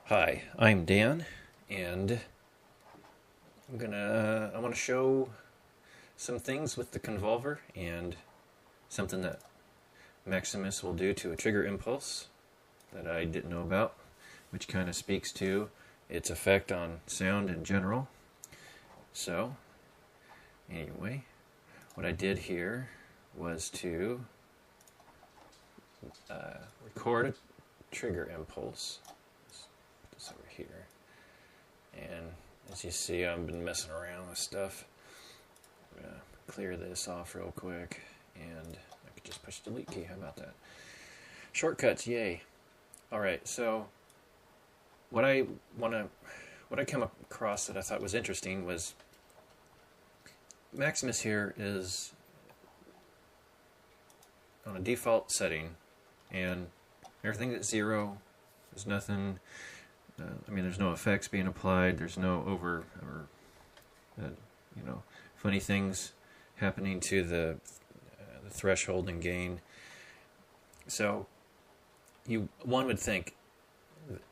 Hi, I'm Dan, and I want to show some things with the convolver and something that Maximus will do to a trigger impulse that I didn't know about, which kind of speaks to its effect on sound in general. So, anyway, what I did here was to record a trigger impulse. This over here, and as you see, I've been messing around with stuff. I'm gonna clear this off real quick, and I could just push the delete key. How about that? Shortcuts, yay! All right, so what I come across that I thought was interesting was Maximus here is on a default setting, and everything at 0. There's nothing. There's no effects being applied. There's no funny things happening to the threshold and gain. So, one would think,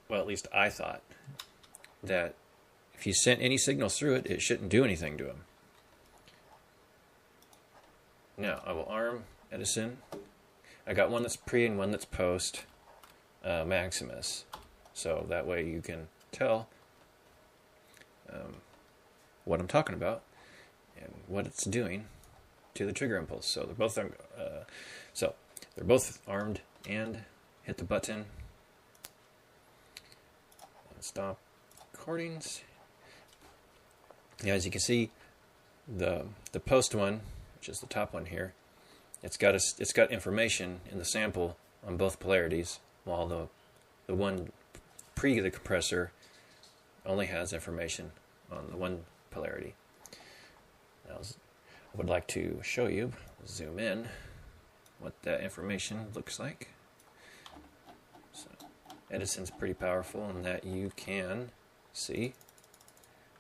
well, at least I thought, that if you sent any signals through it, it shouldn't do anything to them. Now, I will arm Edison. I got one that's pre and one that's post Maximus. So that way you can tell what I'm talking about and what it's doing to the trigger impulse. So they're both armed, and hit the button and stop recordings. Now, as you can see, the post one, which is the top one here, it's got information in the sample on both polarities, while the one pre the compressor only has information on the one polarity. Now, I would like to show you, zoom in, what that information looks like. So, Edison's pretty powerful in that you can see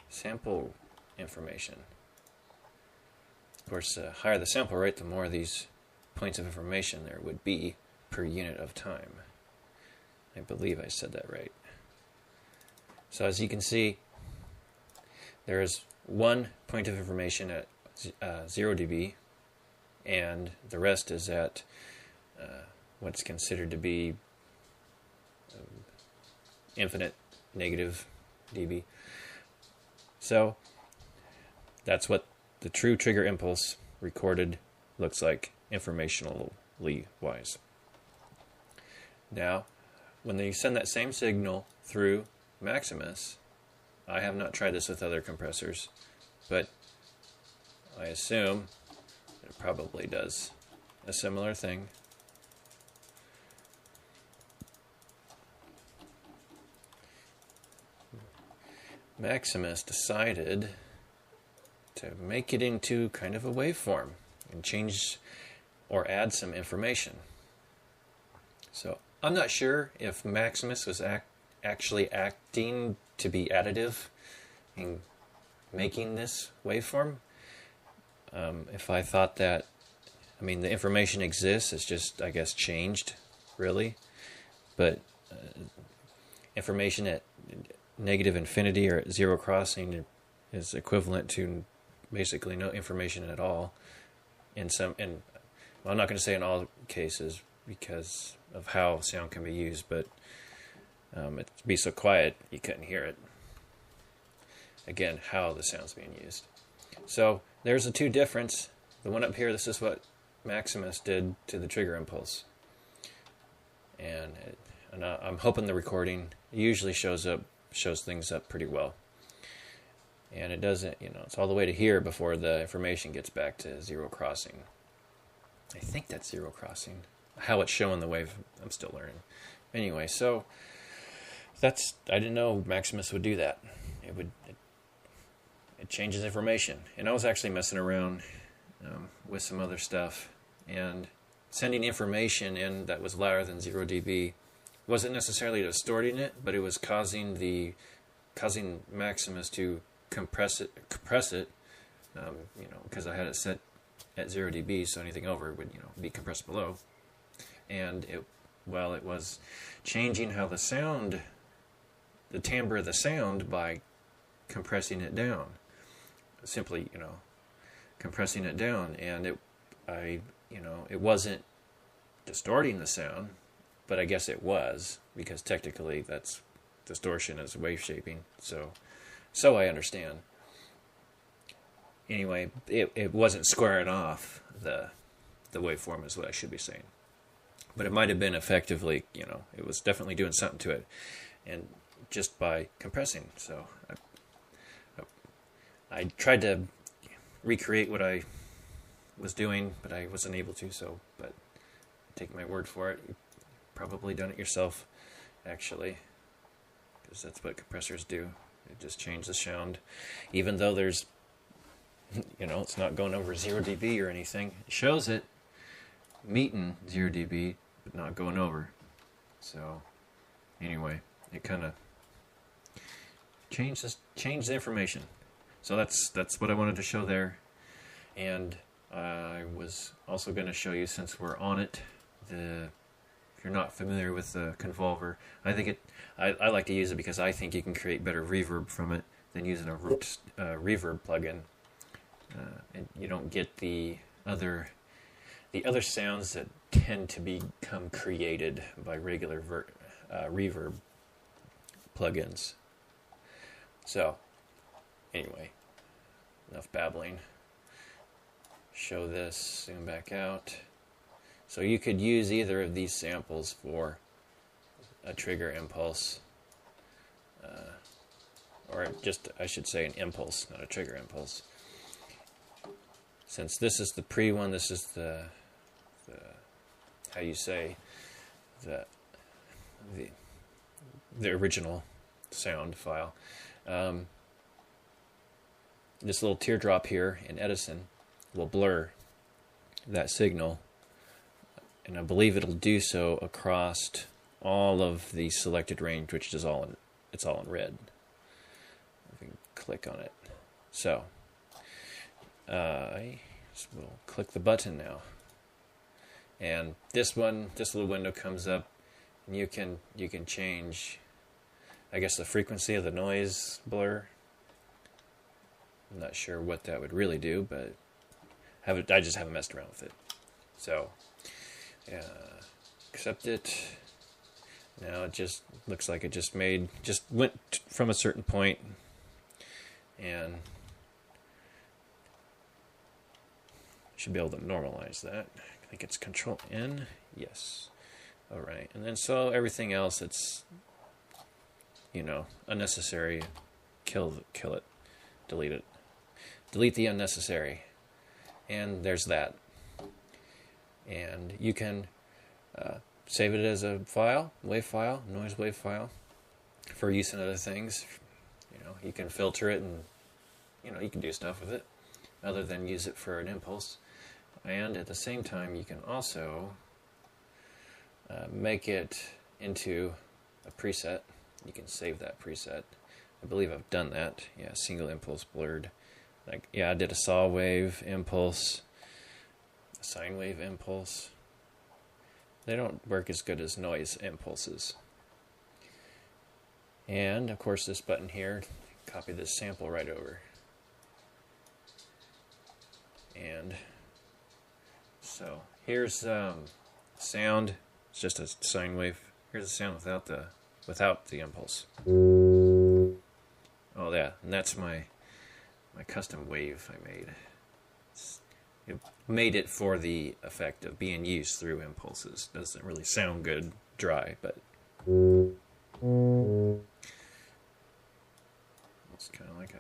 sample information. Of course, the higher the sample rate, the more of these points of information there would be per unit of time. I believe I said that right. So as you can see, there is one point of information at 0 dB, and the rest is at what's considered to be infinite negative dB. So that's what the true trigger impulse recorded looks like informationally wise. Now, when they send that same signal through Maximus, I have not tried this with other compressors, but I assume it probably does a similar thing. Maximus decided to make it into kind of a waveform and change or add some information. So I'm not sure if Maximus was actually acting to be additive in making this waveform. If I thought that, the information exists, it's just, I guess, changed, really. But information at negative infinity or at 0 crossing is equivalent to basically no information at all. I'm not going to say in all cases because of how sound can be used, but it'd be so quiet you couldn't hear it. Again, how the sound's being used. So there's the two difference. The one up here, this is what Maximus did to the trigger impulse, and I'm hoping the recording usually shows things up pretty well. And it doesn't, it's all the way to here before the information gets back to 0 crossing. I think that's 0 crossing. How it's showing the wave, I'm still learning. Anyway, so I didn't know Maximus would do that. It changes information. And I was actually messing around with some other stuff, and sending information in that was louder than 0 dB wasn't necessarily distorting it, but it was causing Maximus to compress it, because I had it set at 0 dB, so anything over would, be compressed below. And it was changing how the sound the timbre of the sound by compressing it down. Simply, compressing it down, and it wasn't distorting the sound, but I guess it was, because technically that's distortion is wave shaping. So I understand. Anyway, it wasn't squaring off the waveform is what I should be saying. But it might have been effectively, it was definitely doing something to it, and just by compressing. So I tried to recreate what I was doing, but I wasn't able to. But take my word for it. You've probably done it yourself, actually, because that's what compressors do. They just change the sound, even though there's, it's not going over 0 dB or anything. It shows it meeting 0 dB, but not going over. So anyway, it kind of changed the information. So that's what I wanted to show there. And I was also going to show you, since we're on it, if you're not familiar with the convolver, I like to use it because I think you can create better reverb from it than using a reverb plugin. And you don't get the other sounds that tend to become created by regular reverb plugins. So anyway, enough babbling. Show this, zoom back out. So you could use either of these samples for a trigger impulse, or just, I should say, an impulse, not a trigger impulse. Since this is the pre one, this is the how you say, the original sound file. This little teardrop here in Edison will blur that signal, and I believe it'll do so across all of the selected range, which is all in red. If we can click on it. So I will click the button now, and this little window comes up, and you can change, I guess, the frequency of the noise blur. I'm not sure what that would really do, but I just haven't messed around with it. So accept it. Now it just looks like it just went from a certain point, and should be able to normalize that. I think it's Control N. Yes. All right. And then so everything else that's unnecessary, kill it, delete it, delete the unnecessary, and there's that. And you can save it as a file, noise wave file, for use in other things. You can filter it, and you can do stuff with it other than use it for an impulse. And at the same time, you can also make it into a preset. You can save that preset. I believe I've done that. Yeah, single impulse blurred. I did a saw wave impulse, a sine wave impulse. They don't work as good as noise impulses. And of course, this button here, copy this sample right over. And so here's sound. It's just a sine wave. Here's the sound without the impulse. Oh yeah, and that's my custom wave I made. It made it for the effect of being used through impulses. Doesn't really sound good dry, but it's kind of like a.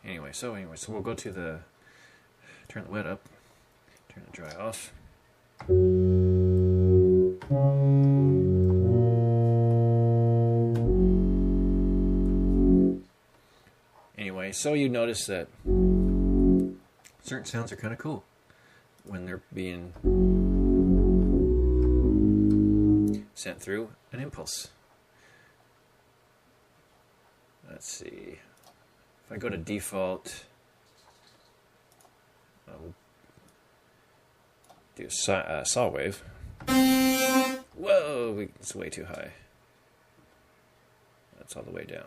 Anyway, so we'll go to turn the wet up, turn the dry off. Anyway, so you notice that certain sounds are kind of cool when they're being sent through an impulse. Let's see. If I go to default, I'll do a saw wave. Whoa, it's way too high. it's all the way down.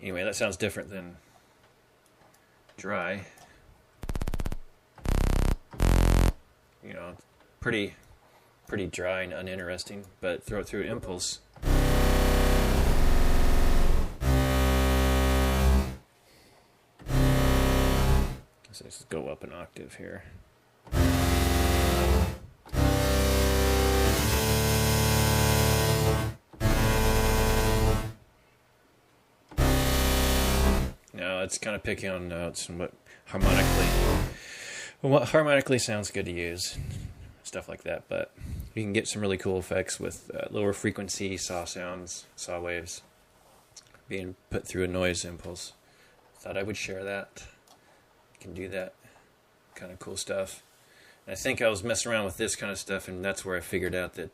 Anyway, that sounds different than dry. You know, pretty dry and uninteresting, but throw it through an impulse. So let's go up an octave here. Now it's kind of picky on notes and what harmonically sounds good to use, stuff like that. But you can get some really cool effects with lower frequency saw sounds, saw waves being put through a noise impulse. Thought I would share that. You can do that kind of cool stuff. And I think I was messing around with this kind of stuff, and that's where I figured out that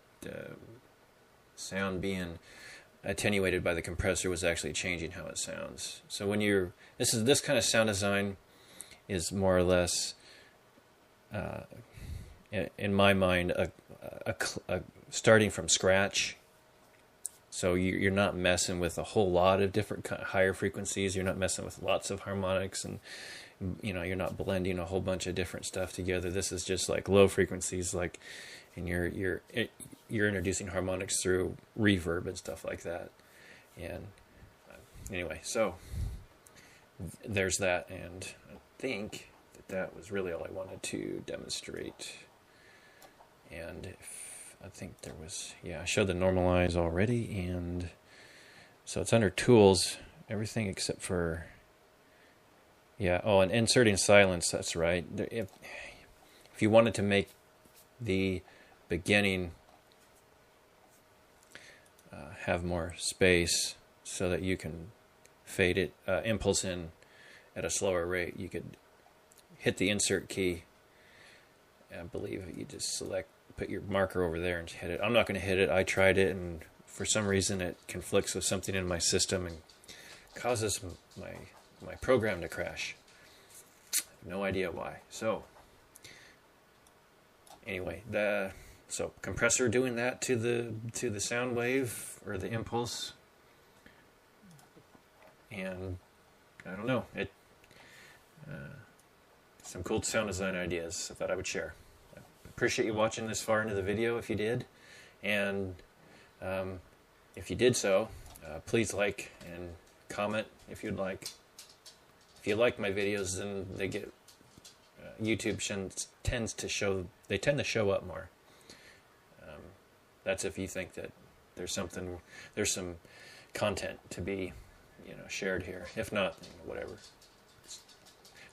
sound being attenuated by the compressor was actually changing how it sounds. So when this kind of sound design is more or less, in my mind, a starting from scratch. So you're not messing with a whole lot of different higher frequencies. You're not messing with lots of harmonics, and you're not blending a whole bunch of different stuff together. This is just like low frequencies, and you're introducing harmonics through reverb and stuff like that. And anyway, so there's that, and I think that was really all I wanted to demonstrate. And I think there was, I showed the normalize already, and so it's under tools, everything except for, and inserting silence, that's right. If you wanted to make the beginning have more space so that you can fade it, impulse in at a slower rate, you could hit the insert key. I believe you just put your marker over there and hit it. I'm not going to hit it. I tried it, and for some reason it conflicts with something in my system and causes my program to crash. No idea why. So anyway, so compressor doing that to the sound wave or the impulse, and I don't know, some cool sound design ideas I thought I would share. I appreciate you watching this far into the video if you did, and if you did so, please like and comment if you'd like. If you like my videos, then they get YouTube tends to show up more. That's if you think that there's some content to be shared here. If not, whatever.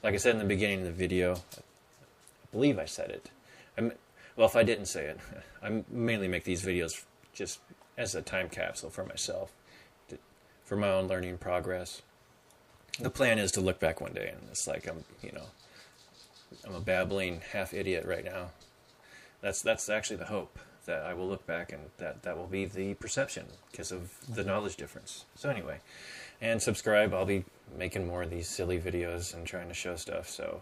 Like I said in the beginning of the video, I believe I said it. Well, if I didn't say it, I mainly make these videos just as a time capsule for myself, for my own learning progress. The plan is to look back one day and it's like I'm a babbling half idiot right now. That's actually the hope, that I will look back and that will be the perception because of the knowledge difference. So anyway, and subscribe. I'll be making more of these silly videos and trying to show stuff. So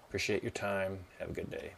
appreciate your time. Have a good day.